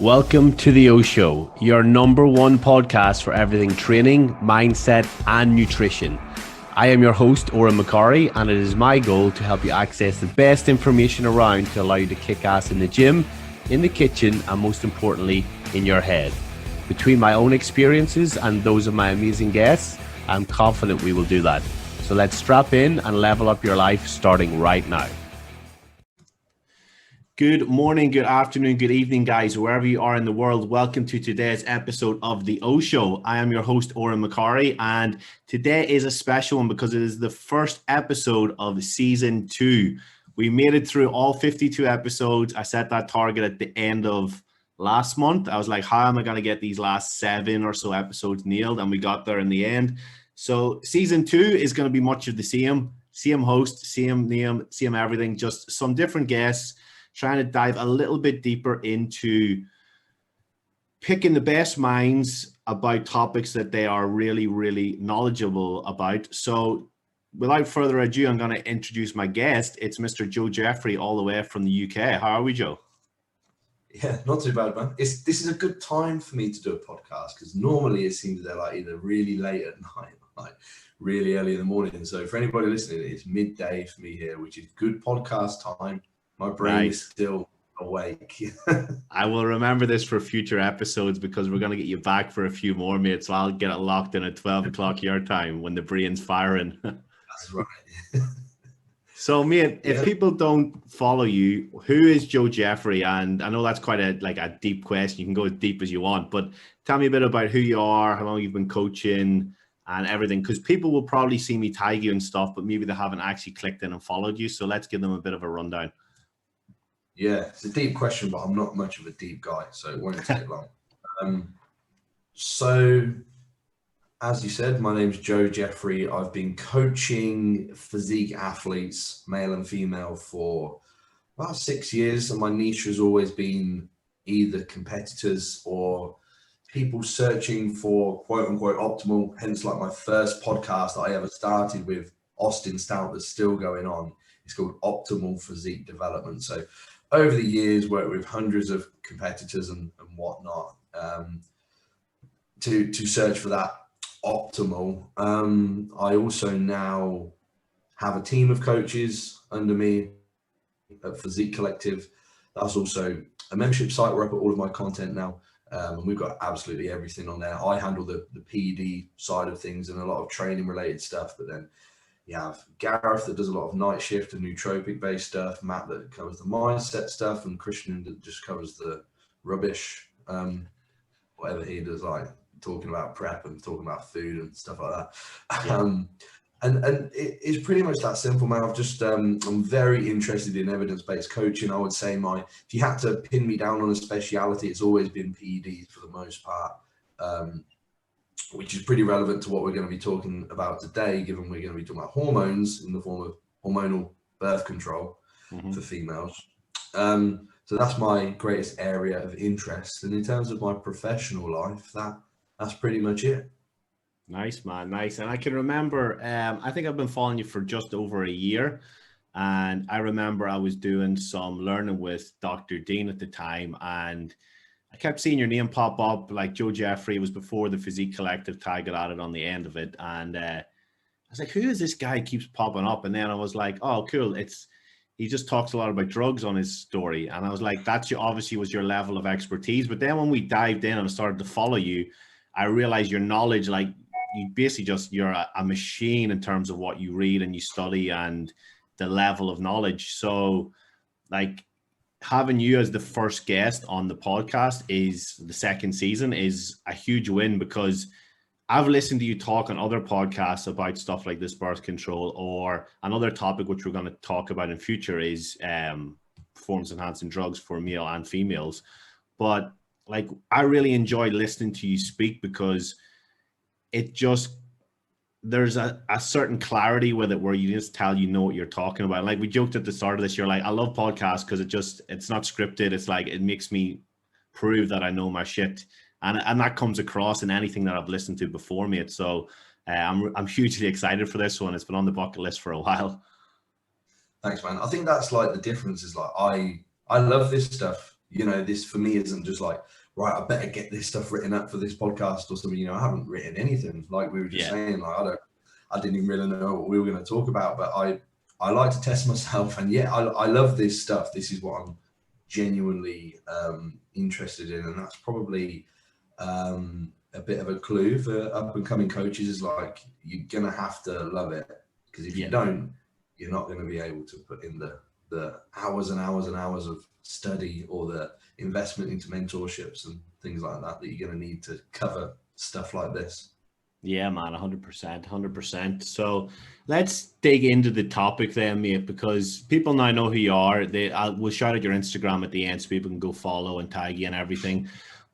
Welcome to the O Show, your number one podcast for everything training, mindset, and nutrition. I am your host, Odhran McCarry, and it is my goal to help you access the best information around to allow you to kick ass in the gym, in the kitchen, and most importantly, in your head. Between my own experiences and those of my amazing guests, I'm confident we will do that. So let's strap in and level up your life starting right now. Good morning, good afternoon, good evening, guys, wherever you are in the world. Welcome to today's episode of The O Show. I am your host, Odhran McCarry, and today is a special one because it is the first episode of season 2. We made it through all 52 episodes. I set that target at the end of last month. I was like, how am I going to get these last 7 or so episodes nailed? And we got there in the end. So season 2 is going to be much of the same host, same name, same everything, just some different guests, trying to dive a little bit deeper into picking the best minds about topics that they are really, really knowledgeable about. So without further ado, I'm going to introduce my guest. It's Mr. Joe Jeffery, all the way from the UK. How are we, Joe? Yeah, not too bad, man. This is a good time for me to do a podcast because normally it seems they're like either really late at night or like really early in the morning. So for anybody listening, it's midday for me here, which is good podcast time. My brain is still awake. I will remember this for future episodes because we're going to get you back for a few more, mate. So I'll get it locked in at 12 o'clock your time when the brain's firing. That's right. So, mate, if people don't follow you, who is Joe Jeffery? And I know that's quite a deep question. You can go as deep as you want, but tell me a bit about who you are, how long you've been coaching and everything, because people will probably see me tag you and stuff, but maybe they haven't actually clicked in and followed you. So let's give them a bit of a rundown. Yeah, it's a deep question, but I'm not much of a deep guy, so it won't take long. So, as you said, my name's Joe Jeffery. I've been coaching physique athletes, male and female, for about 6 years, and my niche has always been either competitors or people searching for quote-unquote optimal, hence like my first podcast that I ever started with Austin Stout that's still going on. It's called Optimal Physique Development. So over the years, worked with hundreds of competitors and whatnot to search for that optimal. I also now have a team of coaches under me at Physique Collective. That's also a membership site where I put all of my content now. And we've got absolutely everything on there. I handle the PED side of things and a lot of training related stuff, but then you have Gareth that does a lot of night shift and nootropic based stuff, Matt that covers the mindset stuff, and Christian that just covers the rubbish, whatever he does, like talking about prep and talking about food and stuff like that. Yeah. And it's pretty much that simple, man. I'm very interested in evidence-based coaching. I would say if you had to pin me down on a speciality, it's always been PEDs for the most part. Which is pretty relevant to what we're going to be talking about today, given we're going to be talking about hormones in the form of hormonal birth control for females. So that's my greatest area of interest. And in terms of my professional life, that's pretty much it. Nice, man. Nice. And I can remember, I think I've been following you for just over a year. And I remember I was doing some learning with Dr. Dean at the time, and I kept seeing your name pop up, like Joe Jeffery. It was before the Physique Collective tag got added on the end of it. And I was like, who is this guy keeps popping up? And then I was like, oh, cool. He just talks a lot about drugs on his story. And I was like, obviously was your level of expertise. But then when we dived in and started to follow you, I realized your knowledge, like you basically you're a machine in terms of what you read and you study and the level of knowledge. So like, having you as the first guest on the podcast is the second season is a huge win, because I've listened to you talk on other podcasts about stuff like this, birth control, or another topic which we're going to talk about in future is performance enhancing drugs for male and females. But like, I really enjoyed listening to you speak because there's a certain clarity with it where you just tell you know what you're talking about. Like we joked at the start of this, you're like, I love podcasts because it's not scripted. It's like, it makes me prove that I know my shit. And that comes across in anything that I've listened to before, mate. So I'm hugely excited for this one. It's been on the bucket list for a while. Thanks, man. I think that's like the difference is like, I love this stuff. this for me isn't just like, right, I better get this stuff written up for this podcast or something. I haven't written anything, like we were just saying. Like I didn't even really know what we were going to talk about, but I like to test myself, and I love this stuff. This is what I'm genuinely interested in, and that's probably a bit of a clue for up and coming coaches, is like, you're gonna have to love it, because if you don't, you're not going to be able to put in the hours and hours and hours of study, or the investment into mentorships and things like that you're going to need to cover stuff like this. Yeah, man, 100%. So let's dig into the topic then, mate, because people now know who you are. We'll shout out your Instagram at the end so people can go follow and tag you and everything.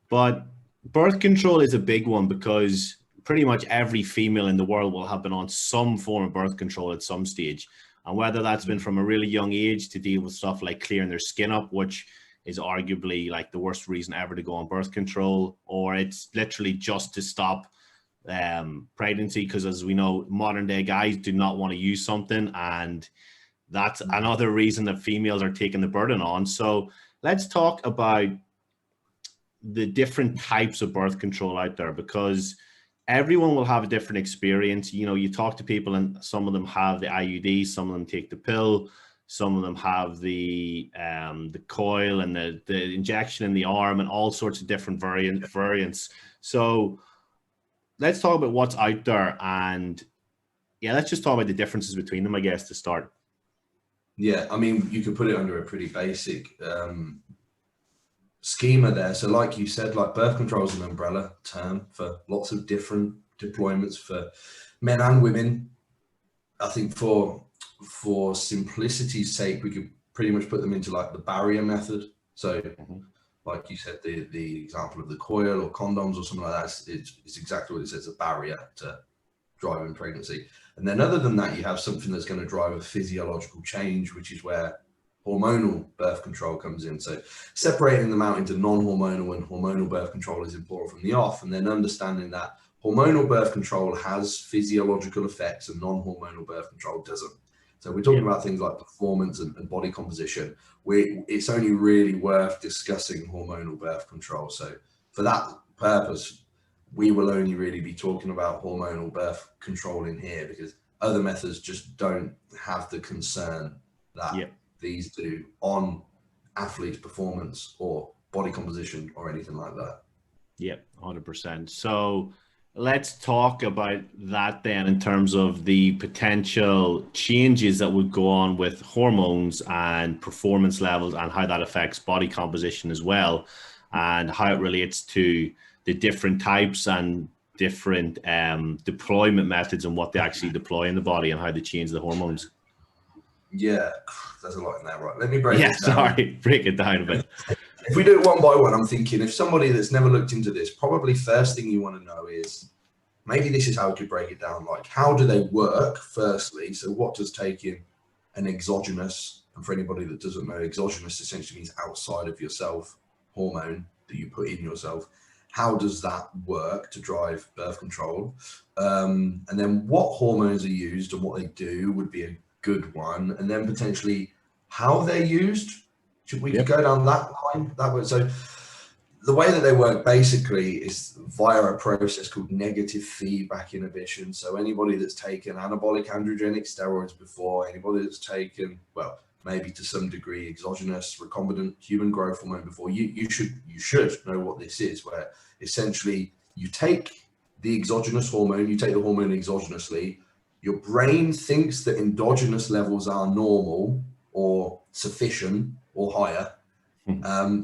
But birth control is a big one, because pretty much every female in the world will have been on some form of birth control at some stage. And whether that's been from a really young age to deal with stuff like clearing their skin up, which is arguably like the worst reason ever to go on birth control, or it's literally just to stop pregnancy, because as we know, modern day guys do not want to use something, and that's another reason that females are taking the burden on. So let's talk about the different types of birth control out there, because everyone will have a different experience. You talk to people and some of them have the IUD, some of them take the pill, some of them have the coil and the injection in the arm, and all sorts of different variants. So let's talk about what's out there, and let's just talk about the differences between them, I guess, to start. Yeah, I mean, you could put it under a pretty basic schema there. So like you said, like, birth control is an umbrella term for lots of different deployments for men and women. I think for simplicity's sake, we could pretty much put them into like the barrier method. So like you said, the example of the coil or condoms or something like that, it's exactly what it says, a barrier to driving pregnancy. And then other than that, you have something that's going to drive a physiological change, which is where hormonal birth control comes in. So separating them out into non-hormonal and hormonal birth control is important from the off, and then understanding that hormonal birth control has physiological effects and non-hormonal birth control doesn't. So we're talking about things like performance and body composition. It's only really worth discussing hormonal birth control. So for that purpose, we will only really be talking about hormonal birth control in here, because other methods just don't have the concern that these do on athletes' performance or body composition or anything like that. Yep, 100%. So let's talk about that then, in terms of the potential changes that would go on with hormones and performance levels, and how that affects body composition as well, and how it relates to the different types and different deployment methods, and what they actually deploy in the body, and how they change the hormones. Yeah, there's a lot in there, right? Let me break it down. Break it down a bit. If we do it one by one, I'm thinking, if somebody that's never looked into this, probably first thing you want to know is, maybe this is how we could break it down. Like, how do they work, firstly? So what does taking an exogenous, and for anybody that doesn't know, exogenous essentially means outside of yourself, hormone that you put in yourself. How does that work to drive birth control? And then what hormones are used and what they do would be a good one. And then potentially how they're used. Should we could go down that line? That way. So the way that they work basically is via a process called negative feedback inhibition. So anybody that's taken anabolic androgenic steroids before, anybody that's taken, well, maybe to some degree exogenous recombinant human growth hormone before, you should know what this is, where essentially you take the exogenous hormone, you take the hormone exogenously, your brain thinks that endogenous levels are normal or sufficient or higher.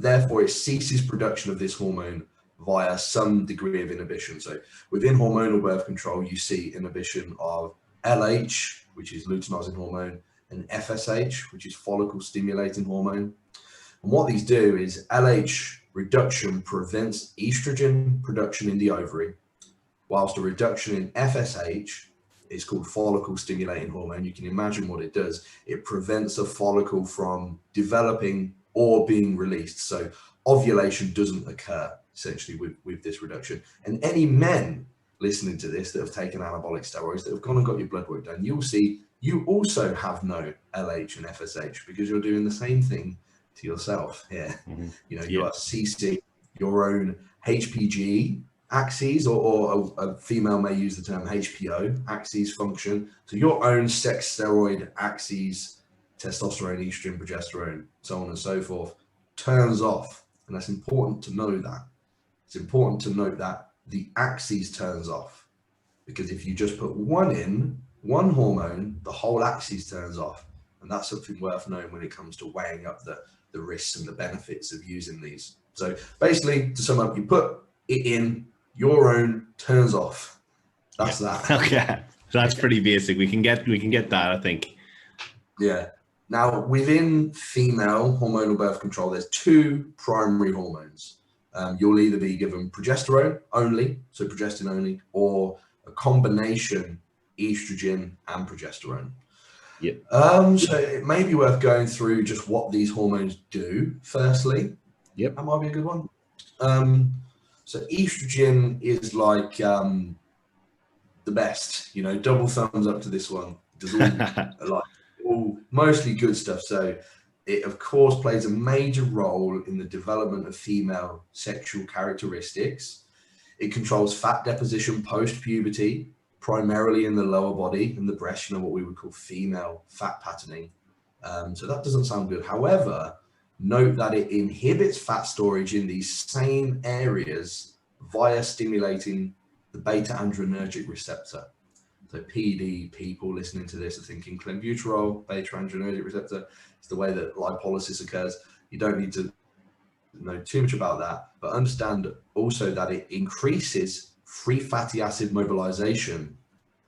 Therefore, it ceases production of this hormone via some degree of inhibition. So within hormonal birth control, you see inhibition of LH, which is luteinizing hormone, and FSH, which is follicle stimulating hormone. And what these do is LH reduction prevents estrogen production in the ovary, whilst a reduction in FSH is called follicle stimulating hormone. You can imagine what it does. It prevents a follicle from developing or being released. So ovulation doesn't occur essentially with this reduction. And any men listening to this that have taken anabolic steroids, that have gone and got your blood work done, you'll see you also have no LH and FSH, because you're doing the same thing to yourself here. Mm-hmm. You know, you are ceasing your own HPG axes, or a female may use the term HPO, axes function. So your own sex steroid axes, testosterone, estrogen, progesterone, so on and so forth, turns off. And that's important to know that. It's important to note that the axis turns off, because if you just put one in, one hormone, the whole axis turns off. And that's something worth knowing when it comes to weighing up the risks and the benefits of using these. So basically, to sum up, you put it in, your own turns off. That's that. Okay, that's pretty basic. We can get that, I think. Yeah. Now, within female hormonal birth control, there's two primary hormones. You'll either be given progesterone only, so progestin only, or a combination estrogen and progesterone. Yep. So it may be worth going through just what these hormones do. Firstly, yep, that might be a good one. So estrogen is like the best, you know, double thumbs up to this one. Does all mostly good stuff. So it of course plays a major role in the development of female sexual characteristics. It controls fat deposition post-puberty, primarily in the lower body and the breast, you know, what we would call female fat patterning. So that doesn't sound good. However, note that it inhibits fat storage in these same areas via stimulating the beta-adrenergic receptor. So PD people listening to this are thinking clenbuterol, beta-adrenergic receptor. It's the way that lipolysis occurs. You don't need to know too much about that, but understand also that it increases free fatty acid mobilization,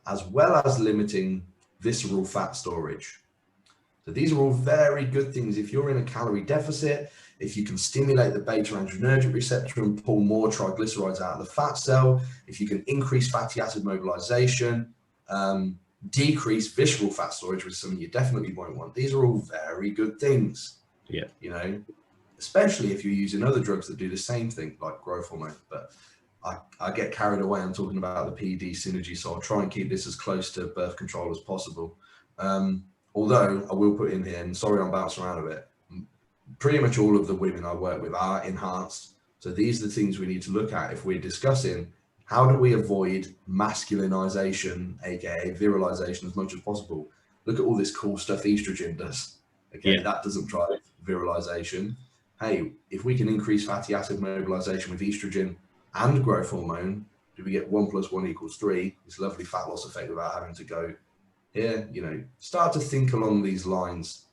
as well as limiting visceral fat storage. So these are all very good things. If you're in a calorie deficit, if you can stimulate the beta-adrenergic receptor and pull more triglycerides out of the fat cell, if you can increase fatty acid mobilization, decrease visceral fat storage, which is something you definitely won't want. These are all very good things. Yeah. You know, especially if you're using other drugs that do the same thing, like growth hormone. But I get carried away. I'm talking about the PD synergy, so I'll try and keep this as close to birth control as possible. Although I will put in here, and sorry I'm bouncing around a bit, pretty much all of the women I work with are enhanced. So these are the things we need to look at if we're discussing how do we avoid masculinization, aka virilization, as much as possible. Look at all this cool stuff estrogen does. Okay, yeah. That doesn't drive virilization. Hey, if we can increase fatty acid mobilization with estrogen and growth hormone, do we get 1 + 1 = 3? This lovely fat loss effect without having to go here. You know, start to think along these lines,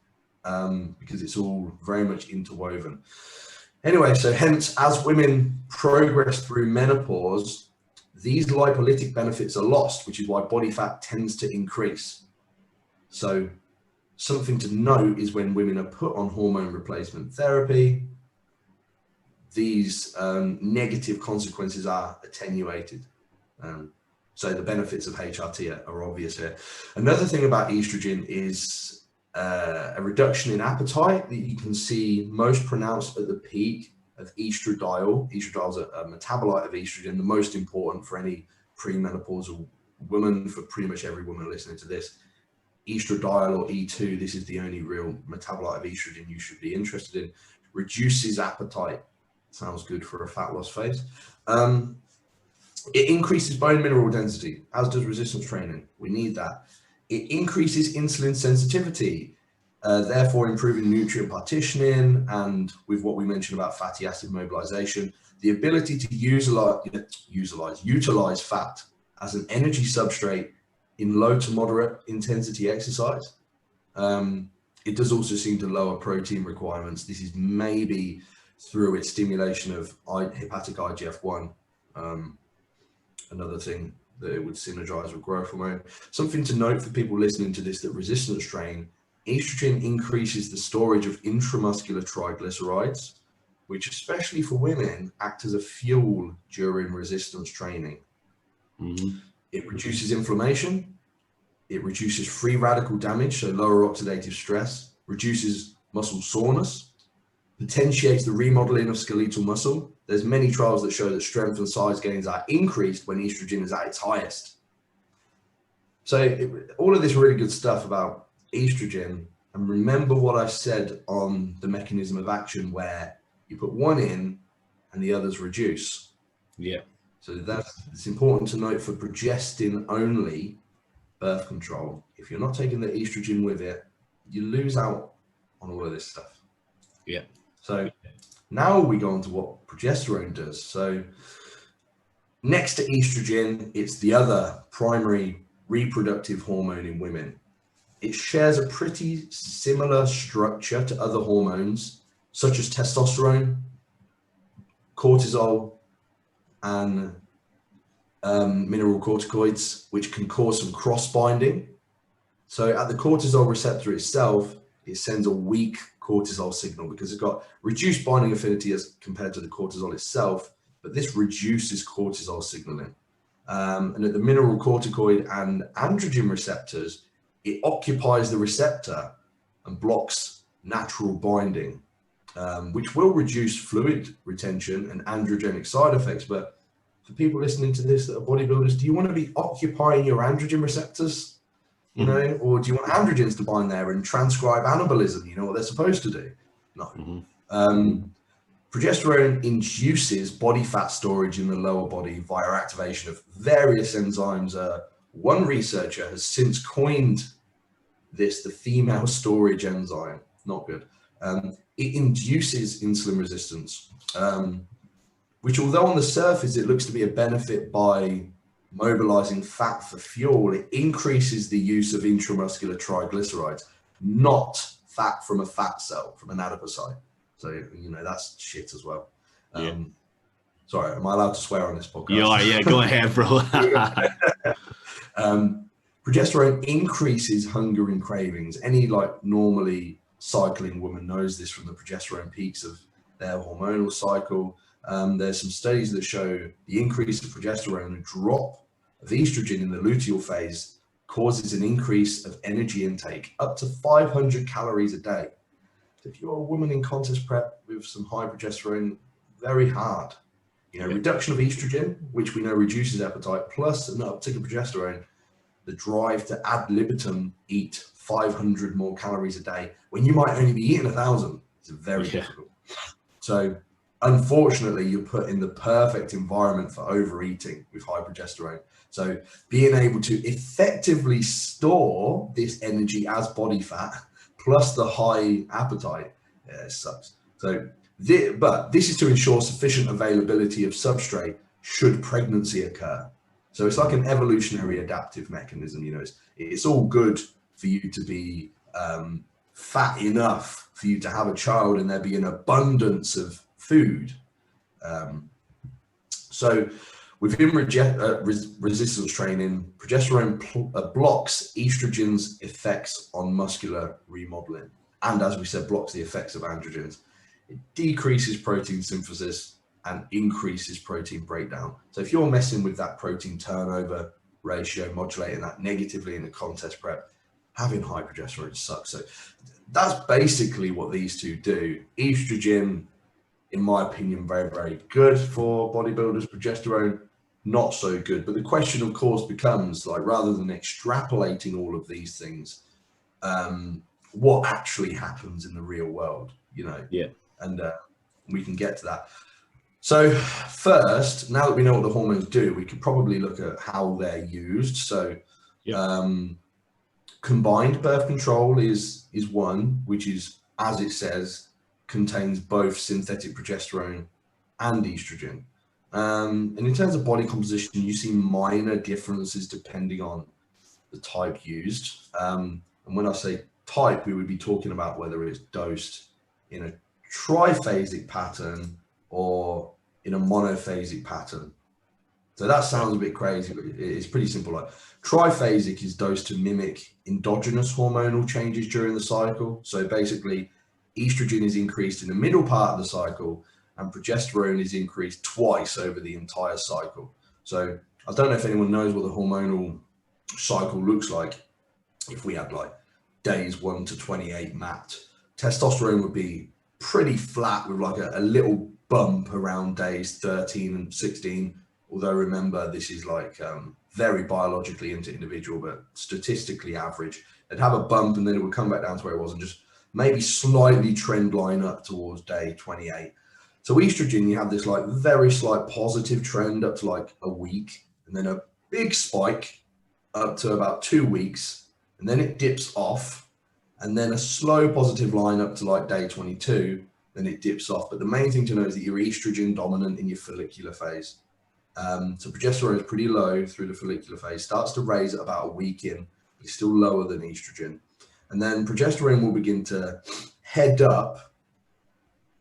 because it's all very much interwoven. Anyway, so hence, as women progress through menopause, these lipolytic benefits are lost, which is why body fat tends to increase. So something to note is when women are put on hormone replacement therapy, these negative consequences are attenuated. So the benefits of HRT are obvious here. Another thing about estrogen is a reduction in appetite that you can see most pronounced at the peak of estradiol. Estradiol is a metabolite of estrogen, the most important for any premenopausal woman, for pretty much every woman listening to this. Estradiol, or E2, this is the only real metabolite of estrogen you should be interested in. Reduces appetite. Sounds good for a fat loss phase. It increases bone mineral density, as does resistance training. We need that. It increases insulin sensitivity, therefore improving nutrient partitioning, and with what we mentioned about fatty acid mobilization, the ability to utilize fat as an energy substrate in low to moderate intensity exercise. It does also seem to lower protein requirements. This is maybe through its stimulation of hepatic IGF-1, another thing that it would synergize with growth hormone. Something to note for people listening to this, that resistance train, estrogen increases the storage of intramuscular triglycerides, which especially for women act as a fuel during resistance training. Mm-hmm. It reduces inflammation. It reduces free radical damage, so lower oxidative stress, reduces muscle soreness, potentiates the remodeling of skeletal muscle. There's many trials that show that strength and size gains are increased when estrogen is at its highest. So all of this really good stuff about estrogen And remember what I said on the mechanism of action, where you put one in and the others reduce. Yeah. So it's important to note for progestin only birth control, if you're not taking the estrogen with it, you lose out on all of this stuff. Yeah. So now we go on to what progesterone does. So next to estrogen, it's the other primary reproductive hormone in women. It shares a pretty similar structure to other hormones, such as testosterone, cortisol, and mineral corticoids, which can cause some cross-binding. So at the cortisol receptor itself, it sends a weak cortisol signal because it's got reduced binding affinity as compared to the cortisol itself, but this reduces cortisol signaling. And at the mineral corticoid and androgen receptors, it occupies the receptor and blocks natural binding, which will reduce fluid retention and androgenic side effects. But for people listening to this that are bodybuilders, do you want to be occupying your androgen receptors? You know, or do you want androgens to bind there and transcribe anabolism? You know what they're supposed to do? No. Progesterone induces body fat storage in the lower body via activation of various enzymes. One researcher has since coined this the female storage enzyme. Not good. It induces insulin resistance, which, although on the surface it looks to be a benefit by mobilizing fat for fuel, it increases the use of intramuscular triglycerides, not fat from a fat cell, from an adipocyte. So, you know, that's shit as well. Sorry, am I allowed to swear on this podcast? Yeah, go ahead, bro. Progesterone increases hunger and cravings. Any like normally cycling woman knows this from the progesterone peaks of their hormonal cycle. There's some studies that show the increase of progesterone and drop of estrogen in the luteal phase causes an increase of energy intake up to 500 calories a day. So if you're a woman in contest prep with some high progesterone, very hard. You know, reduction of estrogen, which we know reduces appetite, plus an uptick of progesterone, the drive to ad libitum eat 500 more calories a day when you might only be eating 1,000. It's very difficult. So unfortunately, you're put in the perfect environment for overeating with high progesterone. So being able to effectively store this energy as body fat plus the high appetite, it sucks. So, but this is to ensure sufficient availability of substrate should pregnancy occur. So it's like an evolutionary adaptive mechanism. You know, it's all good for you to be fat enough for you to have a child and there be an abundance of food. So within resistance training, progesterone blocks estrogen's effects on muscular remodeling. And as we said, blocks the effects of androgens. It decreases protein synthesis and increases protein breakdown. So if you're messing with that protein turnover ratio, modulating that negatively in the contest prep, having high progesterone sucks. So that's basically what these two do. Estrogen, in my opinion, very, very good for bodybuilders. Progesterone, not so good. But the question, of course, becomes, like, rather than extrapolating all of these things, what actually happens in the real world, you know? And we can get to that. So first, now that we know what the hormones do, we could probably look at how they're used. So combined birth control is one, which is, as it says, contains both synthetic progesterone and estrogen. And in terms of body composition, you see minor differences depending on the type used. And when I say type, we would be talking about whether it's dosed in a triphasic pattern or in a monophasic pattern. So that sounds a bit crazy, but it's pretty simple. Like, triphasic is dosed to mimic endogenous hormonal changes during the cycle. So basically, estrogen is increased in the middle part of the cycle and progesterone is increased twice over the entire cycle. So I don't know if anyone knows what the hormonal cycle looks like. If we had like days 1 to 28 mapped, testosterone would be pretty flat with like a little bump around days 13 and 16. Although remember, this is like very biologically into individual, but statistically average. It'd have a bump and then it would come back down to where it was and just maybe slightly trend line up towards day 28. So estrogen, you have this like very slight positive trend up to like a week, and then a big spike up to about 2 weeks, and then it dips off, and then a slow positive line up to like day 22, then it dips off. But the main thing to know is that you're estrogen dominant in your follicular phase. So progesterone is pretty low through the follicular phase, starts to raise at about a week in, but it's still lower than estrogen. And then progesterone will begin to head up,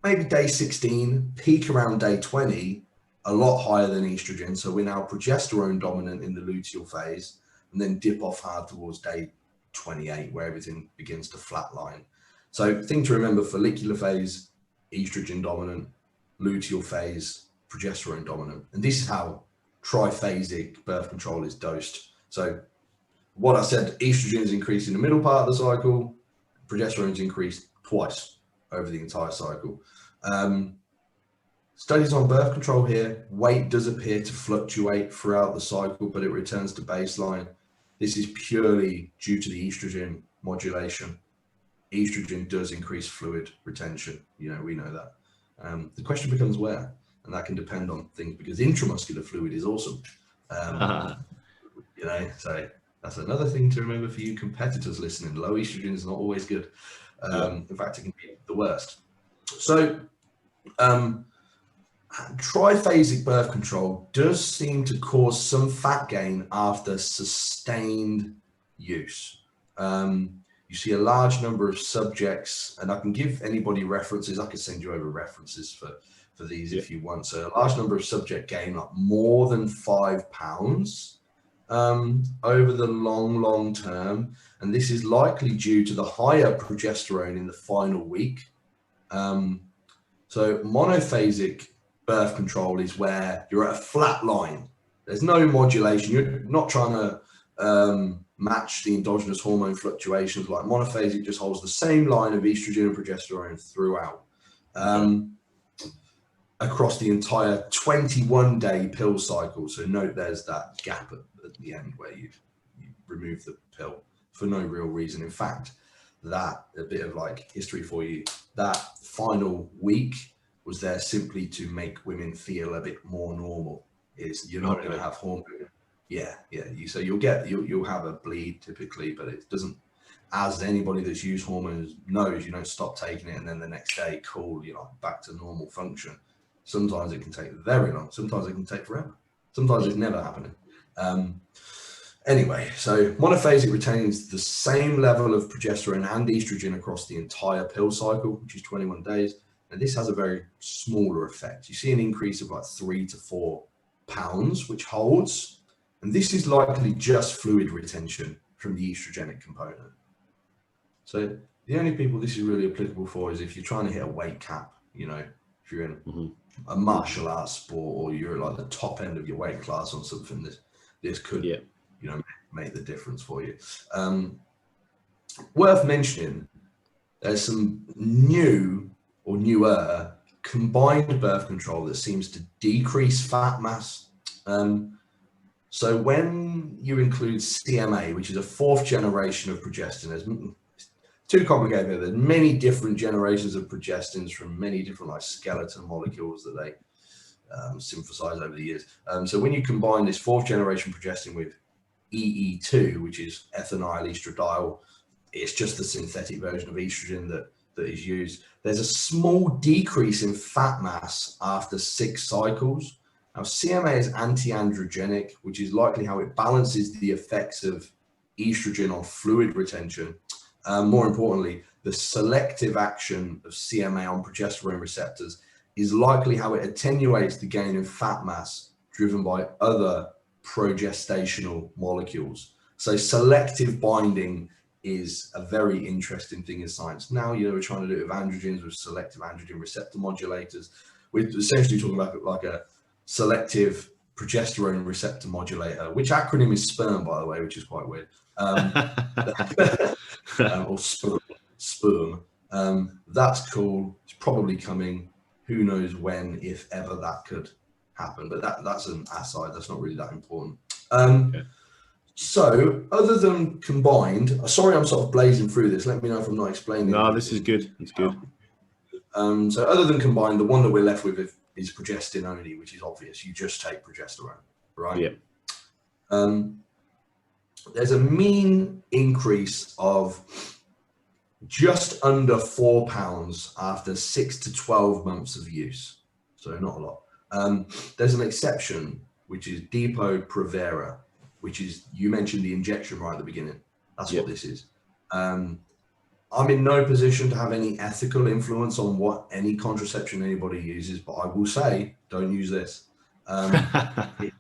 maybe day 16, peak around day 20, a lot higher than estrogen. So we're now progesterone dominant in the luteal phase, and then dip off hard towards day 28, where everything begins to flatline. So thing to remember: follicular phase, estrogen dominant; luteal phase, progesterone dominant. And this is how triphasic birth control is dosed. So what I said, estrogen is increased in the middle part of the cycle, progesterone is increased twice over the entire cycle. Studies on birth control here, weight does appear to fluctuate throughout the cycle, but it returns to baseline. This is purely due to the estrogen modulation. Estrogen does increase fluid retention. You know, we know that. The question becomes where, and that can depend on things, because intramuscular fluid is awesome. You know, so that's another thing to remember for you competitors listening. Low estrogen is not always good. In fact, it can be the worst. So triphasic birth control does seem to cause some fat gain after sustained use. You see a large number of subjects, and I can give anybody references. I can send you over references for these if you want. So a large number of subject gain, like more than 5 pounds over the long term. And this is likely due to the higher progesterone in the final week. So monophasic birth control is where you're at a flat line. There's no modulation. You're not trying to match the endogenous hormone fluctuations. Like monophasic just holds the same line of estrogen and progesterone throughout, across the entire 21-day pill cycle. So note there's that gap at the end where you remove the pill for no real reason. In fact, that, a bit of like history for you, that final week was there simply to make women feel a bit more normal. You're not going to have hormone. So you'll have a bleed typically, but it doesn't, as anybody that's used hormones knows, you don't stop taking it and then the next day, cool, you're like back to normal function. Sometimes it can take very long. Sometimes it can take forever. Sometimes it's never happening. Anyway, so monophasic retains the same level of progesterone and estrogen across the entire pill cycle, which is 21 days. And this has a very smaller effect. You see an increase of like 3 to 4 pounds, which holds. And this is likely just fluid retention from the estrogenic component. So the only people this is really applicable for is if you're trying to hit a weight cap, you know, if you're in a martial arts sport or you're at like the top end of your weight class on something, this could, you know, make the difference for you. Worth mentioning, there's some new or newer combined birth control that seems to decrease fat mass. So when you include CMA, which is a 4th generation of progestin, there's too complicated. There's many different generations of progestins from many different like skeleton molecules that they synthesize over the years. So when you combine this 4th generation progestin with EE2, which is ethinyl estradiol, it's just the synthetic version of estrogen that is used. There's a small decrease in fat mass after 6 cycles. Now, CMA is anti-androgenic, which is likely how it balances the effects of estrogen on fluid retention. More importantly, the selective action of CMA on progesterone receptors is likely how it attenuates the gain in fat mass driven by other progestational molecules. So selective binding is a very interesting thing in science. Now, you know, we're trying to do it with androgens, with selective androgen receptor modulators. We're essentially talking about like a selective progesterone receptor modulator, which acronym is SPERM, by the way, which is quite weird. Or sperm. That's cool. It's probably coming. Who knows when, if ever, that could happen, but that's an aside. That's not really that important. Okay. So other than combined, sorry, I'm sort of blazing through this. Let me know if I'm not explaining. No, this is good. It's good. So other than combined, the one that we're left with is progestin only, which is obvious. You just take progesterone, right? Yeah. There's a mean increase of just under 4 pounds after 6 to 12 months of use. So not a lot. There's an exception, which is Depo-Provera, which is, you mentioned the injection right at the beginning. That's what this is. I'm in no position to have any ethical influence on what any contraception anybody uses, but I will say, don't use this. It,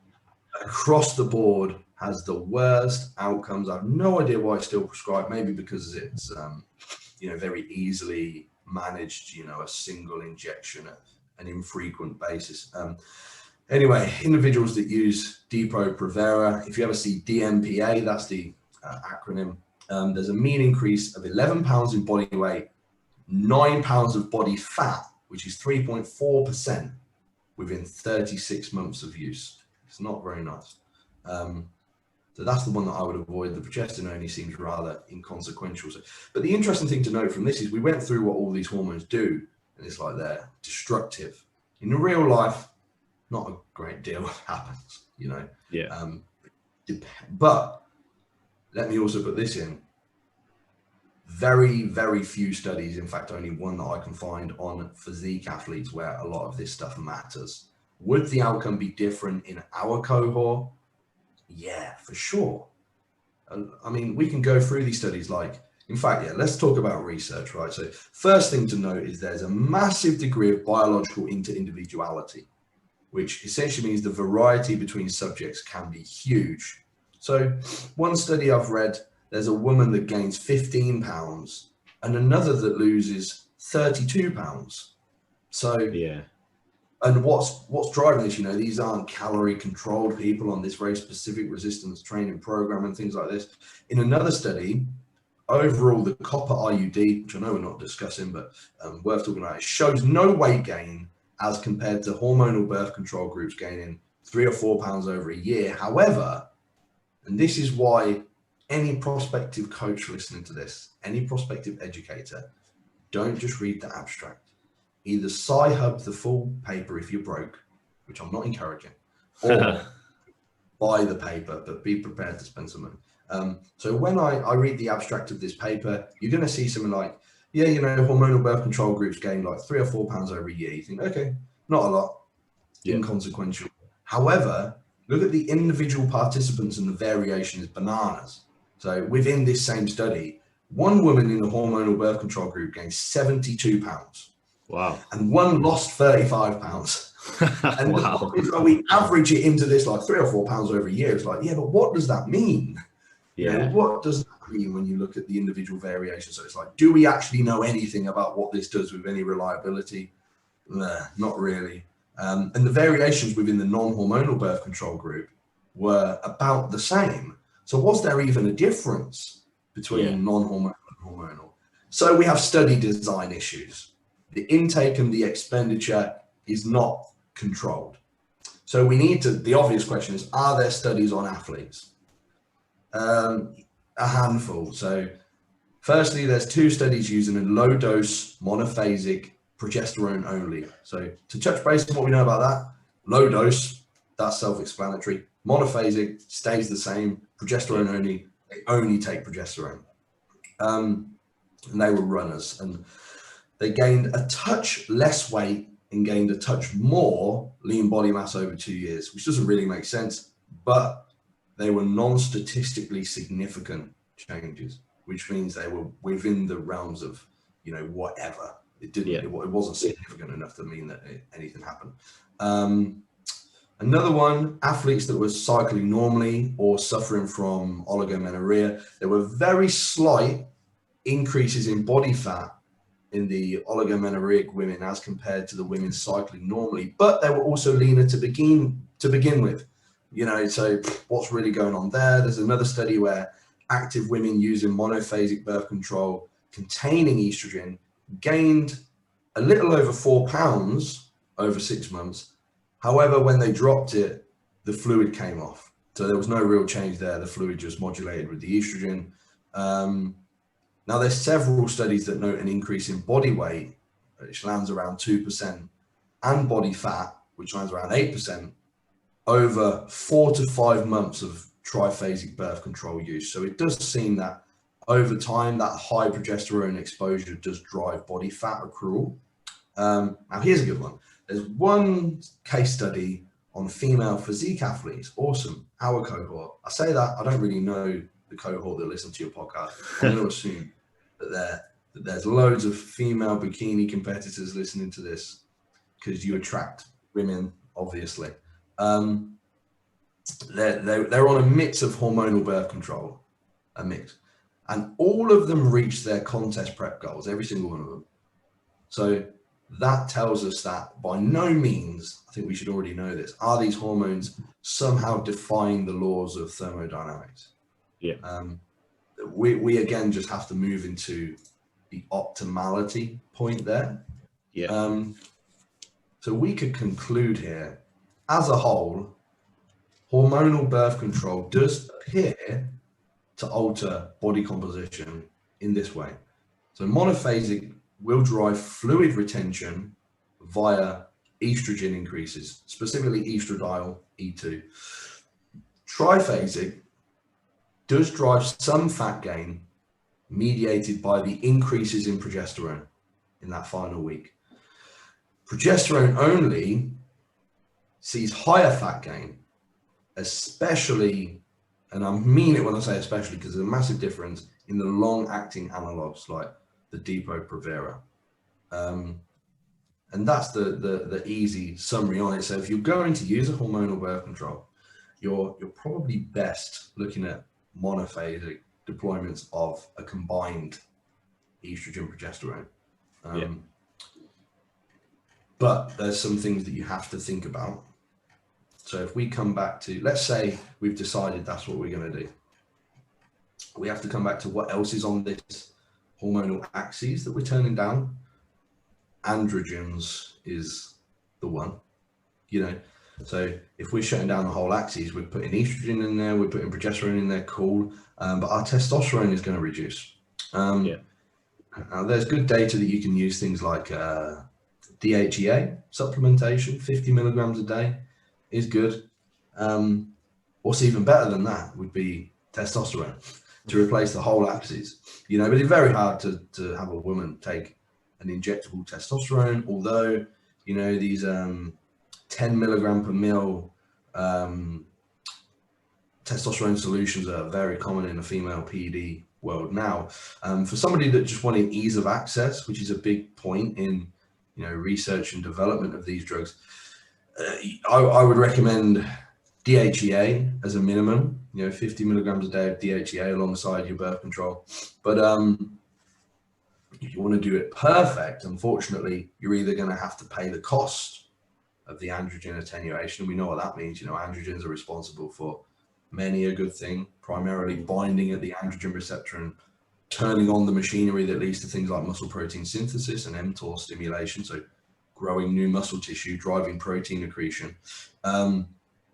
across the board, has the worst outcomes. I have no idea why it's still prescribed. Maybe because it's, very easily managed, a single injection at an infrequent basis. Anyway, individuals that use Depo-Provera, if you ever see DMPA, that's the acronym, there's a mean increase of 11 pounds in body weight, 9 pounds of body fat, which is 3.4% within 36 months of use. It's not very nice. So that's the one that I would avoid. The progesterone only seems rather inconsequential. But the interesting thing to note from this is we went through what all these hormones do, and it's like they're destructive. In real life, not a great deal happens, Yeah. But let me also put this in. Very, very few studies, in fact, only one that I can find on physique athletes where a lot of this stuff matters. Would the outcome be different in our cohort? Yeah, for sure. I mean, we can go through these studies let's talk about research, right? So first thing to note is there's a massive degree of biological interindividuality, which essentially means the variety between subjects can be huge. So one study I've read, there's a woman that gains 15 pounds and another that loses 32 pounds. So yeah. And what's driving this? These aren't calorie controlled people on this very specific resistance training program and things like this. In another study, overall, the copper IUD, which I know we're not discussing, but worth talking about, it shows no weight gain as compared to hormonal birth control groups gaining 3 or 4 pounds over a year. However, and this is why any prospective coach listening to this, any prospective educator, don't just read the abstract. Either Sci-Hub the full paper if you're broke, which I'm not encouraging, or buy the paper, but be prepared to spend some money. So when I read the abstract of this paper, you're going to see something like, hormonal birth control groups gain like 3 or 4 pounds over a year. You think, okay, not a lot, inconsequential. However, look at the individual participants and the variation is bananas. So within this same study, one woman in the hormonal birth control group gained 72 pounds. Wow. And one lost 35 pounds. And wow. We average it into this like 3 or 4 pounds over a year. It's like, yeah, but what does that mean? Yeah. What does that mean when you look at the individual variation? So it's like, do we actually know anything about what this does with any reliability? Nah, not really. And the variations within the non-hormonal birth control group were about the same. So was there even a difference between non-hormonal and hormonal? So we have study design issues. The intake and the expenditure is not controlled. So we need to, the obvious question is, are there studies on athletes? A handful. So firstly, there's 2 studies using a low dose monophasic progesterone only. So to touch base on what we know about that, low dose, that's self-explanatory. Monophasic stays the same, progesterone only, they only take progesterone. And they were runners, and they gained a touch less weight and gained a touch more lean body mass over 2 years, which doesn't really make sense, but they were non-statistically significant changes, which means they were within the realms of, whatever. It wasn't significant enough to mean that anything happened. Another one, athletes that were cycling normally or suffering from oligomenorrhea, there were very slight increases in body fat in the oligomenorrheic women as compared to the women cycling normally, but they were also leaner to begin with. So what's really going on there? There's another study where active women using monophasic birth control containing estrogen gained a little over 4 pounds over 6 months, However, when they dropped it, the fluid came off. So there was no real change there. The fluid just modulated with the estrogen. Now, there's several studies that note an increase in body weight, which lands around 2%, and body fat, which lands around 8%, over 4 to 5 months of triphasic birth control use. So it does seem that over time, that high progesterone exposure does drive body fat accrual. Now, here's a good one. There's one case study on female physique athletes. Awesome. Our cohort. I say that, I don't really know the cohort that listen to your podcast. I'm going to assume that there's loads of female bikini competitors listening to this because you attract women, obviously. They're on a mix of hormonal birth control, a mix. And all of them reach their contest prep goals, every single one of them. So that tells us that by no means, I think we should already know this, are these hormones somehow defying the laws of thermodynamics? Yeah. We again just have to move into the optimality point there. Yeah. So we could conclude here, as a whole, hormonal birth control does appear to alter body composition in this way. So monophasic will drive fluid retention via estrogen increases, specifically estradiol E2. Triphasic does drive some fat gain mediated by the increases in progesterone in that final week. Progesterone only sees higher fat gain, especially, and I mean it when I say especially, because there's a massive difference in the long-acting analogs like the Depo-Provera. And that's the easy summary on it. So if you're going to use a hormonal birth control, you're probably best looking at monophasic deployments of a combined estrogen progesterone. But there's some things that you have to think about. So if we come back to, let's say we've decided that's what we're going to do. We have to come back to what else is on this hormonal axis that we're turning down. Androgens is the one, you know. So if we're shutting down the whole axis, we're putting estrogen in there, we're putting progesterone in there, cool. But our testosterone is going to reduce. Now there's good data that you can use things like DHEA supplementation, 50 milligrams a day is good. What's even better than that would be testosterone to replace the whole axis, you know. But it's very hard to have a woman take an injectable testosterone, although, you know, these 10 milligram per mil testosterone solutions are very common in the female PD world now. For somebody that just wanted ease of access, which is a big point in, you know, research and development of these drugs, I would recommend DHEA as a minimum, you know, 50 milligrams a day of DHEA alongside your birth control. But if you want to do it perfect, unfortunately, you're either going to have to pay the cost of the androgen attenuation. We know what that means. You know, androgens are responsible for many a good thing, primarily binding at the androgen receptor and turning on the machinery that leads to things like muscle protein synthesis and mTOR stimulation. So growing new muscle tissue, driving protein accretion.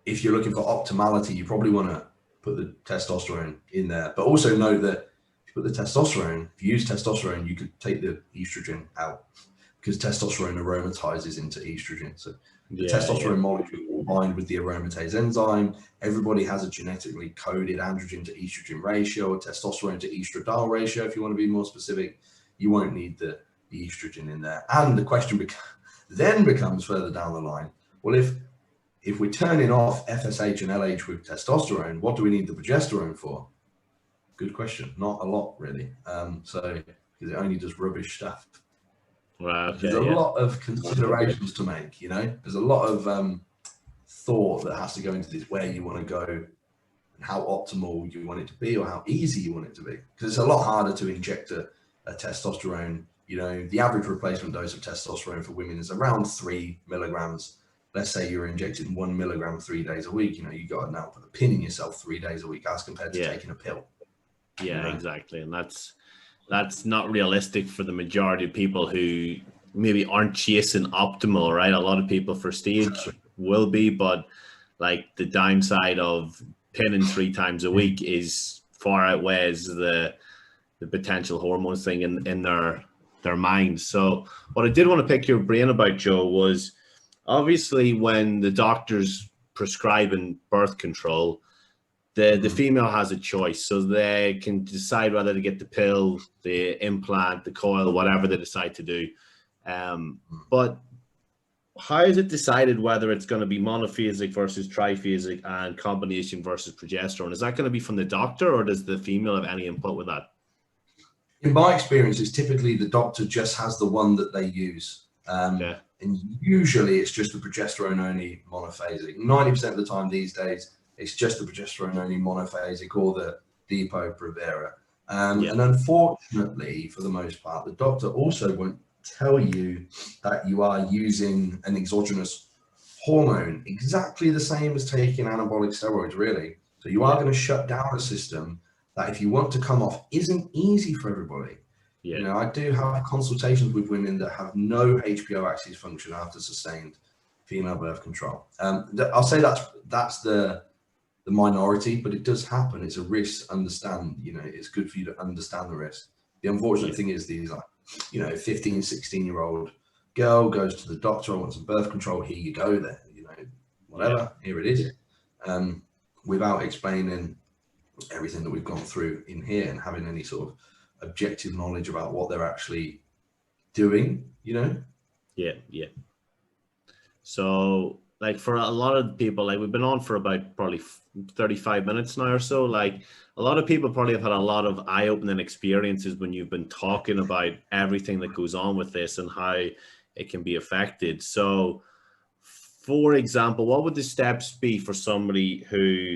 If you're looking for optimality, you probably want to put the testosterone in there. But also note that if you put the testosterone, if you use testosterone, you could take the estrogen out because testosterone aromatizes into estrogen. So the testosterone molecule will bind with the aromatase enzyme. Everybody has a genetically coded androgen to estrogen ratio, or testosterone to estradiol ratio. If you want to be more specific, you won't need the estrogen in there. And the question then becomes further down the line, well, if we're turning off FSH and LH with testosterone, what do we need the progesterone for? Good question. Not a lot, really. So because it only does rubbish stuff. Wow, okay, there's a lot of considerations to make, you know. There's a lot of thought that has to go into this, where you want to go and how optimal you want it to be, or how easy you want it to be. Because it's a lot harder to inject a testosterone. You know, the average replacement dose of testosterone for women is around 3 milligrams. Let's say you're injecting 1 milligram 3 days a week. You know, you got to now put a pin in yourself 3 days a week as compared to taking a pill. Yeah, you know? Exactly. And that's not realistic for the majority of people who maybe aren't chasing optimal, right? A lot of people for stage will be, but like the downside of pinning 3 times a week is far outweighs the potential hormones thing in their minds. So what I did want to pick your brain about, Joe, was obviously when the doctor's prescribing birth control, the female has a choice, so they can decide whether to get the pill, the implant, the coil, whatever they decide to do. But how is it decided whether it's going to be monophasic versus triphasic and combination versus progesterone? Is that going to be from the doctor, or does the female have any input with that? In my experience, it's typically the doctor just has the one that they use. Okay. And usually it's just the progesterone only monophasic. 90% of the time these days, it's just the progesterone only monophasic or the Depo-Provera. And unfortunately, for the most part, the doctor also won't tell you that you are using an exogenous hormone, exactly the same as taking anabolic steroids, really. So you are going to shut down a system that, if you want to come off, isn't easy for everybody. You know, I do have consultations with women that have no HPO axis function after sustained female birth control. I'll say that's the minority, but it does happen. It's a risk. Understand, you know, it's good for you to understand the risk. The unfortunate thing is these, like, you know, 15, 16-year-old girl goes to the doctor, I want some birth control, here you go there, you know, whatever, here it is. Without explaining everything that we've gone through in here and having any sort of objective knowledge about what they're actually doing, you know? Yeah. So, like, for a lot of people, like, we've been on for about probably 35 minutes now or so. Like, a lot of people probably have had a lot of eye-opening experiences when you've been talking about everything that goes on with this and how it can be affected. So, for example, what would the steps be for somebody who,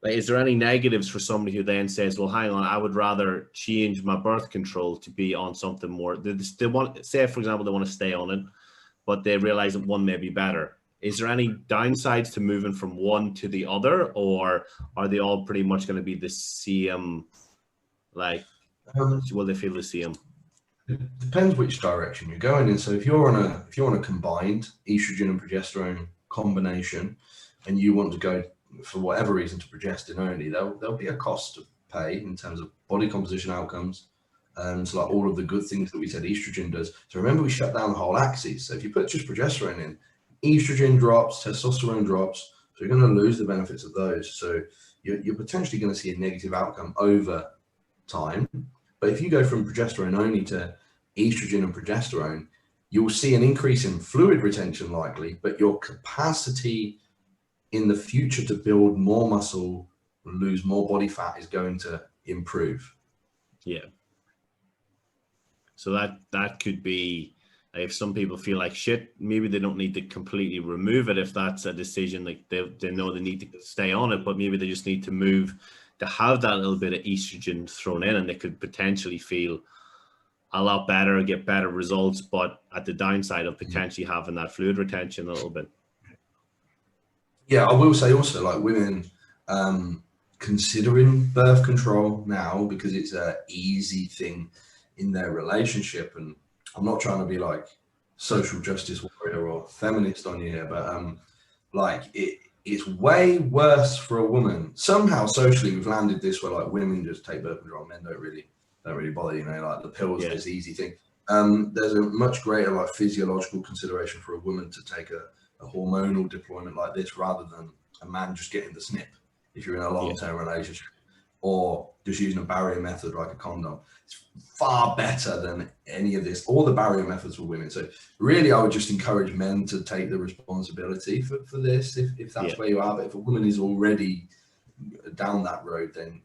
like, is there any negatives for somebody who then says, well, hang on, I would rather change my birth control to be on something more. They want, say, for example, they want to stay on it, but they realize that one may be better. Is there any downsides to moving from one to the other, or are they all pretty much going to be the same? Like, will they feel the same? It depends which direction you're going in. So if you're on a combined estrogen and progesterone combination, and you want to go for whatever reason to progesterone only, there'll be a cost to pay in terms of body composition outcomes. So like all of the good things that we said estrogen does. So remember, we shut down the whole axis. So if you put just progesterone in, estrogen drops, testosterone drops, so you're going to lose the benefits of those. So you're potentially going to see a negative outcome over time. But if you go from progesterone only to estrogen and progesterone, you'll see an increase in fluid retention likely, but your capacity in the future to build more muscle, lose more body fat is going to improve. Yeah. So that could be, if some people feel like shit, maybe they don't need to completely remove it if that's a decision, like they know they need to stay on it, but maybe they just need to move to have that little bit of estrogen thrown in, and they could potentially feel a lot better, get better results, but at the downside of potentially having that fluid retention a little bit. Yeah, I will say also, like, women considering birth control now because it's an easy thing in their relationship, and I'm not trying to be like social justice warrior or feminist on you here, but like it's way worse for a woman. Somehow socially we've landed this where like women just take birth control, men don't really bother, you know, like the pills are this easy thing. There's a much greater like physiological consideration for a woman to take a hormonal deployment like this rather than a man just getting the snip if you're in a long-term relationship, or just using a barrier method like a condom. It's far better than any of this, all the barrier methods for women. So really, I would just encourage men to take the responsibility for this if that's where you are. But if a woman is already down that road, then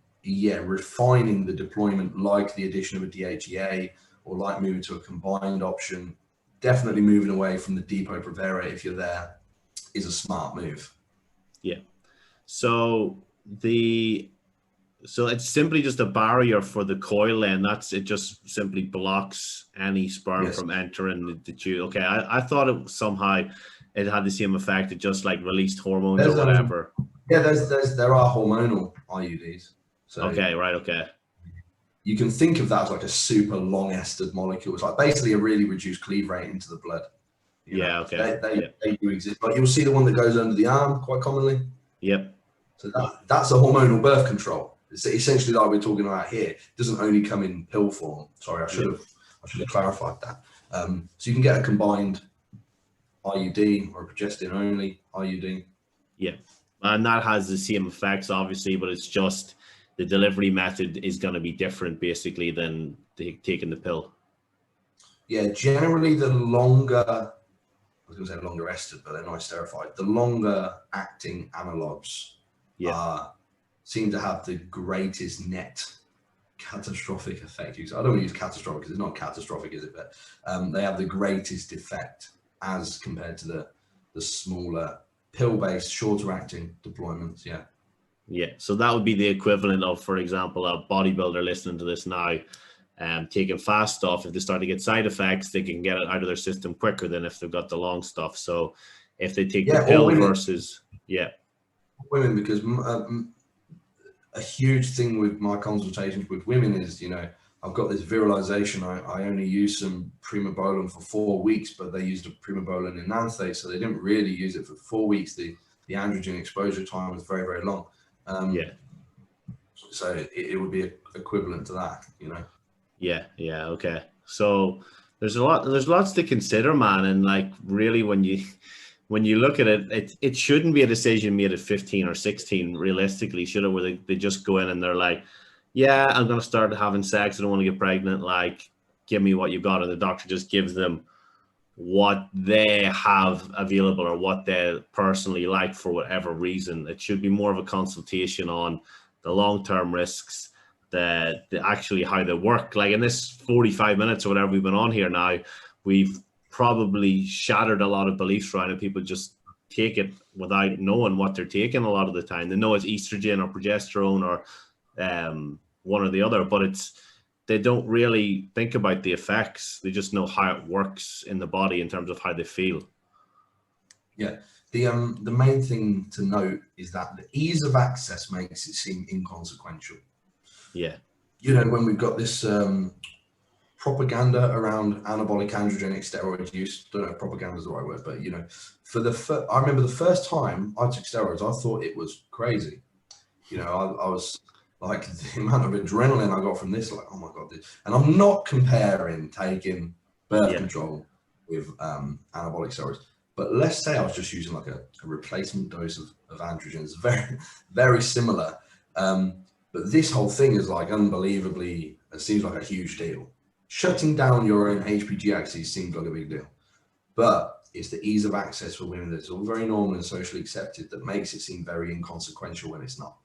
refining the deployment, like the addition of a DHEA or like moving to a combined option, definitely moving away from the Depo-Provera if you're there, is a smart move. Yeah. So it's simply just a barrier for the coil, and it just simply blocks any sperm from entering the tube. Okay, I thought it somehow it had the same effect. It just like released hormones or whatever. There are hormonal IUDs. So okay, right, okay. You can think of that as like a super long estered molecule. It's like basically a really reduced cleave rate into the blood. You know, Yeah, okay. they do exist. But you'll see the one that goes under the arm quite commonly. Yep. So that's a hormonal birth control. It's essentially like we're talking about here. It doesn't only come in pill form. Sorry, I should have clarified that. So you can get a combined IUD or a progesterone only IUD. Yeah, and that has the same effects, obviously, but it's just the delivery method is going to be different, basically, than taking the pill. Yeah, generally the longer, I was going to say longer ested, but they're not esterified. The longer acting analogs seem to have the greatest net catastrophic effect. I don't want to use catastrophic because it's not catastrophic, is it? But they have the greatest effect as compared to the smaller pill-based, shorter-acting deployments. Yeah. Yeah. So that would be the equivalent of, for example, a bodybuilder listening to this now, taking fast stuff. If they start to get side effects, they can get it out of their system quicker than if they've got the long stuff. So if they take the pill versus women, because a huge thing with my consultations with women is, you know, I've got this virilization. I only use some primobolan for 4 weeks, but they used a primobolan enanthate, so they didn't really use it for 4 weeks. The androgen exposure time was very, very long. So it would be equivalent to that, you know. Yeah. Okay. So there's lots to consider, man, and like really when you look at it, it shouldn't be a decision made at 15 or 16, realistically, should it? Where they just go in and they're like, yeah, I'm going to start having sex. I don't want to get pregnant. Like, give me what you got. And the doctor just gives them what they have available or what they personally like for whatever reason. It should be more of a consultation on the long-term risks, the actually how they work. Like in this 45 minutes or whatever we've been on here now, we've probably shattered a lot of beliefs around it. People just take it without knowing what they're taking a lot of the time. They know it's estrogen or progesterone or one or the other, but they don't really think about the effects. They just know how it works in the body in terms of how they feel. Yeah. The main thing to note is that the ease of access makes it seem inconsequential. Yeah. You know, when we've got this propaganda around anabolic androgenic steroid use, don't know if propaganda is the right word, but you know, I remember the first time I took steroids, I thought it was crazy. You know, I was like, the amount of adrenaline I got from this, like, oh my God. And I'm not comparing taking birth control with anabolic steroids, but let's say I was just using like a replacement dose of androgens, very, very similar. But this whole thing is like unbelievably, it seems like a huge deal. Shutting down your own HPG axis seems like a big deal, but it's the ease of access for women that's all very normal and socially accepted that makes it seem very inconsequential when it's not.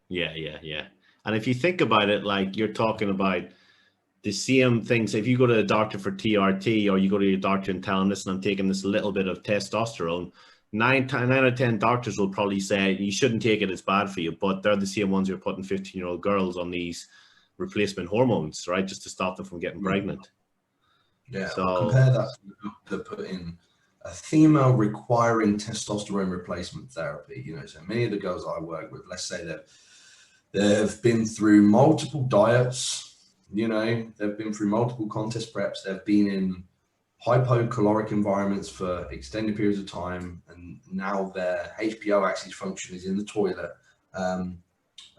Yeah. And if you think about it, like you're talking about the same things. If you go to a doctor for TRT or you go to your doctor and tell them, listen, I'm taking this little bit of testosterone, 9 out of 10 doctors will probably say you shouldn't take it, it's bad for you. But they're the same ones who are putting 15-year-old girls on these replacement hormones, right? Just to stop them from getting pregnant. Yeah, so compare that to put in a female requiring testosterone replacement therapy. You know, so many of the girls I work with, let's say they've been through multiple diets, you know, they've been through multiple contest preps, they've been in hypocaloric environments for extended periods of time, and now their HPO axis function is in the toilet.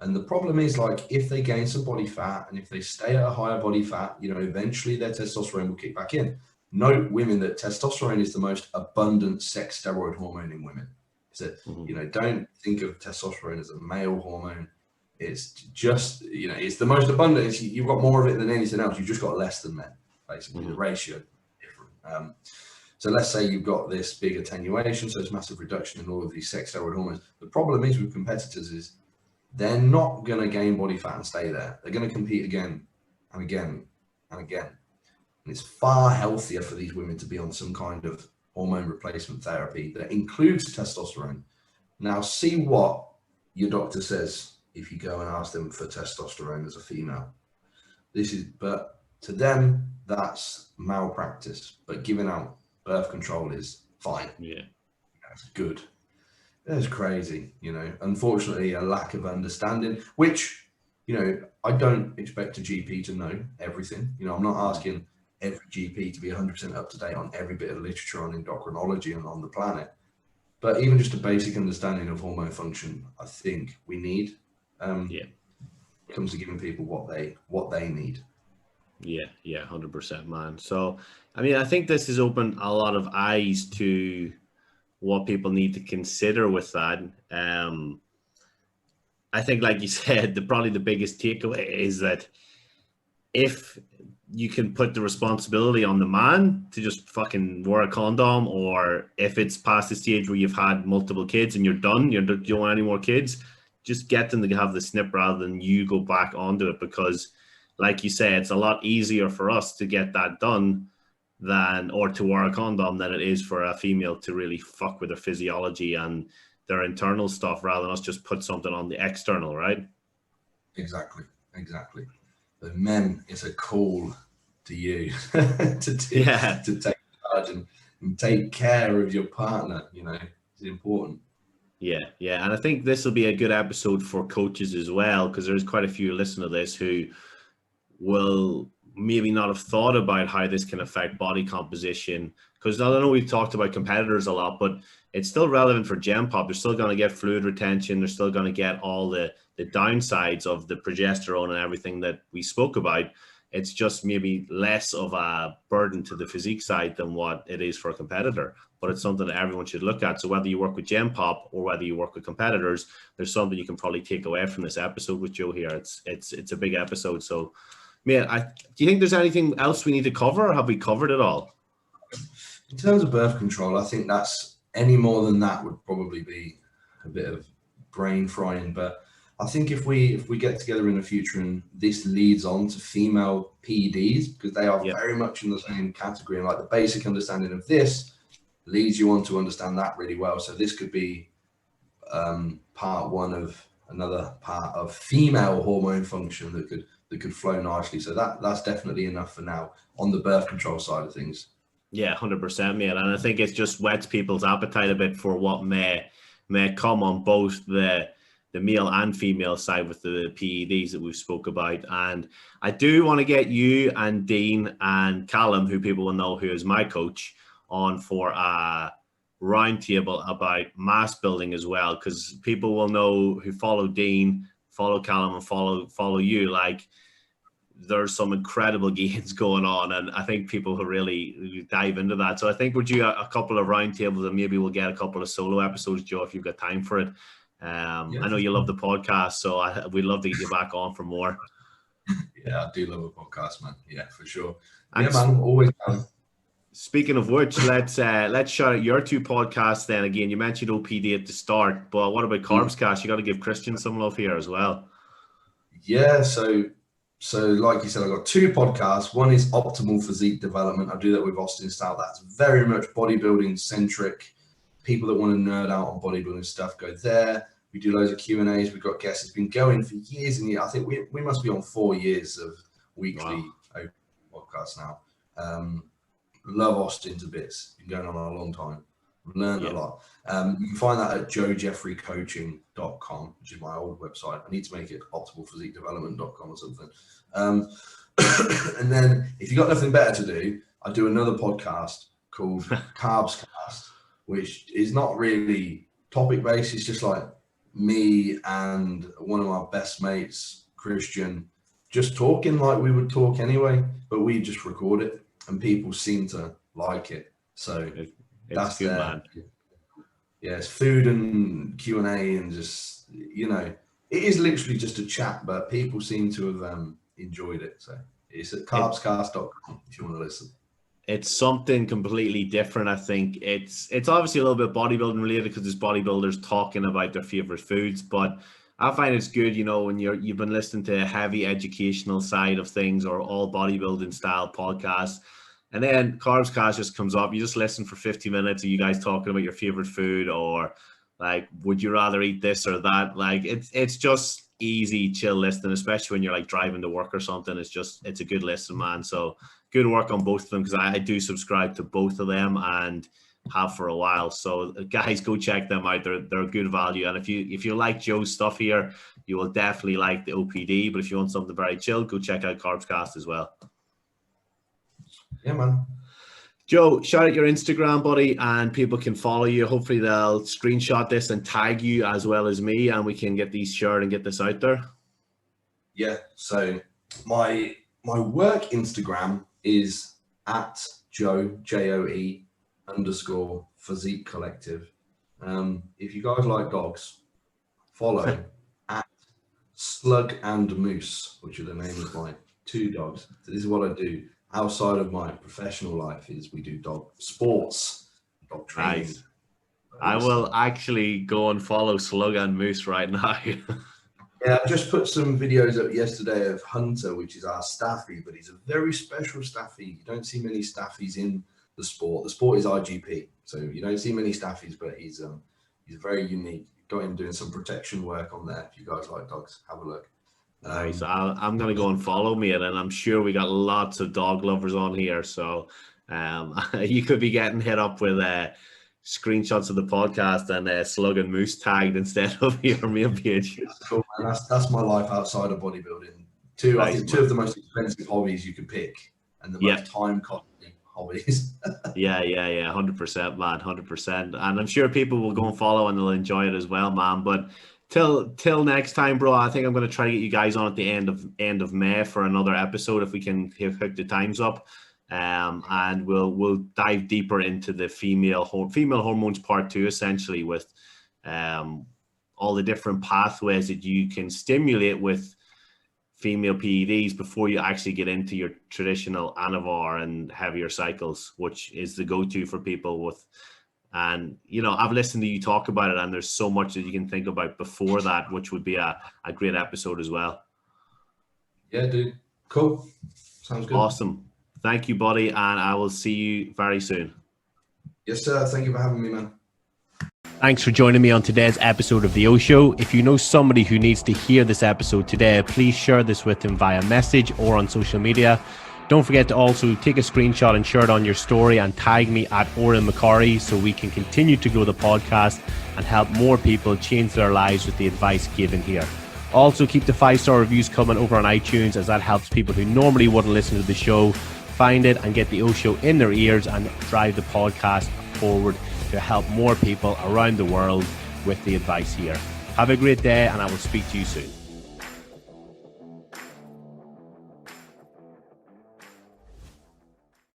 And the problem is, like, if they gain some body fat and if they stay at a higher body fat, you know, eventually their testosterone will kick back in. Note, women, that testosterone is the most abundant sex steroid hormone in women. So, you know, don't think of testosterone as a male hormone. It's just, you know, it's the most abundant. You've got more of it than anything else. You've just got less than men, basically. The ratio is different. So let's say you've got this big attenuation, so it's massive reduction in all of these sex steroid hormones. The problem is with competitors is they're not going to gain body fat and stay there. They're going to compete again and again and again. And it's far healthier for these women to be on some kind of hormone replacement therapy that includes testosterone. Now, see what your doctor says if you go and ask them for testosterone as a female. But to them, that's malpractice. But giving out birth control is fine. Yeah. That's good. That's crazy, you know. Unfortunately, a lack of understanding, which, you know, I don't expect a GP to know everything. You know, I'm not asking every GP to be 100% up to date on every bit of literature on endocrinology and on the planet. But even just a basic understanding of hormone function, I think we need. Comes to giving people what they need. Yeah, 100%, man. So, I mean, I think this has opened a lot of eyes to what people need to consider with that. I think, like you said, probably the biggest takeaway is that if you can put the responsibility on the man to just fucking wear a condom, or if it's past the stage where you've had multiple kids and you're done, you don't want any more kids, just get them to have the snip rather than you go back onto it. Because like you say, it's a lot easier for us to get that done or to wear a condom than it is for a female to really fuck with their physiology and their internal stuff, rather than us just put something on the external, right? Exactly. The men, it's a call to you to take charge and take care of your partner. You know, it's important. Yeah. And I think this will be a good episode for coaches as well, because there's quite a few listening to this who will maybe not have thought about how this can affect body composition. Because I know we've talked about competitors a lot, but it's still relevant for Gen Pop. They're still going to get fluid retention. They're still going to get all the downsides of the progesterone and everything that we spoke about. It's just maybe less of a burden to the physique side than what it is for a competitor. But it's something that everyone should look at. So whether you work with Gen Pop or whether you work with competitors, there's something you can probably take away from this episode with Joe here. It's a big episode. So, man, do you think there's anything else we need to cover, or have we covered it all? In terms of birth control, I think that's any more than that would probably be a bit of brain frying. But I think if we get together in the future and this leads on to female PEDs, because they are very much in the same category, and like the basic understanding of this leads you on to understand that really well. So this could be part one of another part of female hormone function that could flow nicely. So that's definitely enough for now on the birth control side of things. Yeah, 100%, mate. And I think it just whets people's appetite a bit for what may come on both the male and female side with the PEDs that we've spoke about. And I do want to get you and Dean and Callum, who people will know who is my coach, on for a roundtable about mass building as well, because people will know who follow Dean, follow Callum, and follow you. Like, there's some incredible gains going on, and I think people will really dive into that. So I think we'll do a couple of roundtables, and maybe we'll get a couple of solo episodes, Joe, if you've got time for it. I know you love the podcast, so we'd love to get you back on for more. Yeah, I do love a podcast, man. Yeah, for sure. And yeah, man, always down. Speaking of which, let's shout out your two podcasts then. Again, you mentioned OPD at the start, but what about Carbs Cast? You got to give Christian some love here as well. Yeah, so like you said, I've got two podcasts. One is Optimal Physique Development. I do that with Austin Style. That's very much bodybuilding centric. People that want to nerd out on bodybuilding stuff go there. We do loads of Q&As. We've got guests. It's been going for years and years. I think we must be on 4 years of weekly podcasts now. Love Austin to bits. Been going on a long time. Learned a lot. You can find that at joejeffreycoaching.com, which is my old website. I need to make it optimalphysiquedevelopment.com or something. And then if you've got nothing better to do, I do another podcast called Carbs Cast, which is not really topic based. It's just like me and one of my best mates, Christian, just talking like we would talk anyway, but we just record it and people seem to like it. So that's good, man. Yeah, it's food and Q&A and just, you know, it is literally just a chat, but people seem to have enjoyed it. So it's at carbscast.com if you want to listen. It's something completely different. I think it's obviously a little bit bodybuilding related because there's bodybuilders talking about their favorite foods, but I find it's good, you know, when you've been listening to a heavy educational side of things or all bodybuilding style podcasts, and then Carbs Cast just comes up. You just listen for 50 minutes of you guys talking about your favorite food, or like, would you rather eat this or that? Like, it's just easy, chill listening, especially when you're like driving to work or something. It's a good listen, man. So good work on both of them, because I do subscribe to both of them and have for a while. So guys, go check them out. They're good value. And if you like Joe's stuff here, you will definitely like the OPD. But if you want something very chill, go check out Carbs Cast as well. Yeah, man. Joe, shout out your Instagram, buddy, and people can follow you. Hopefully they'll screenshot this and tag you as well as me, and we can get these shared and get this out there. Yeah, so my work Instagram is at Joe, Joe _ Physique Collective. If you guys like dogs, follow at Slug and Moose, which are the name of my 2 dogs. So this is what I do outside of my professional life, is we do dog sports, dog training. Nice. I will actually go and follow Slug and Moose right now. Yeah, I just put some videos up yesterday of Hunter, which is our staffy, but he's a very special staffy. You don't see many staffies in the sport. The sport is IGP, so you don't see many staffies, but he's very unique. Got him doing some protection work on there. If you guys like dogs, have a look. Nice. I'm going to go and follow me, and I'm sure we got lots of dog lovers on here. So you could be getting hit up with screenshots of the podcast and Slug and Moose tagged instead of your main page. That's cool, man. That's my life outside of bodybuilding. I think 2 of the most expensive hobbies you could pick, and the most time-costing hobbies. Yeah, 100%, man, 100%. And I'm sure people will go and follow and they'll enjoy it as well, man. But till next time, bro, I think I'm going to try to get you guys on at the end of May for another episode if we can hook the times up. And we'll dive deeper into the female hormones part 2, essentially, with all the different pathways that you can stimulate with female PEDs before you actually get into your traditional Anavar and heavier cycles, which is the go-to for people with. And, you know, I've listened to you talk about it, and there's so much that you can think about before that, which would be a great episode as well. Yeah, dude. Cool. Sounds good. Awesome. Thank you, buddy, and I will see you very soon. Yes, sir. Thank you for having me, man. Thanks for joining me on today's episode of The O Show. If you know somebody who needs to hear this episode today, please share this with them via message or on social media. Don't forget to also take a screenshot and share it on your story and tag me at Odhran McCarry so we can continue to grow the podcast and help more people change their lives with the advice given here. Also, keep the 5-star reviews coming over on iTunes, as that helps people who normally wouldn't listen to the show find it and get the O Show in their ears and drive the podcast forward to help more people around the world with the advice here. Have a great day, and I will speak to you soon.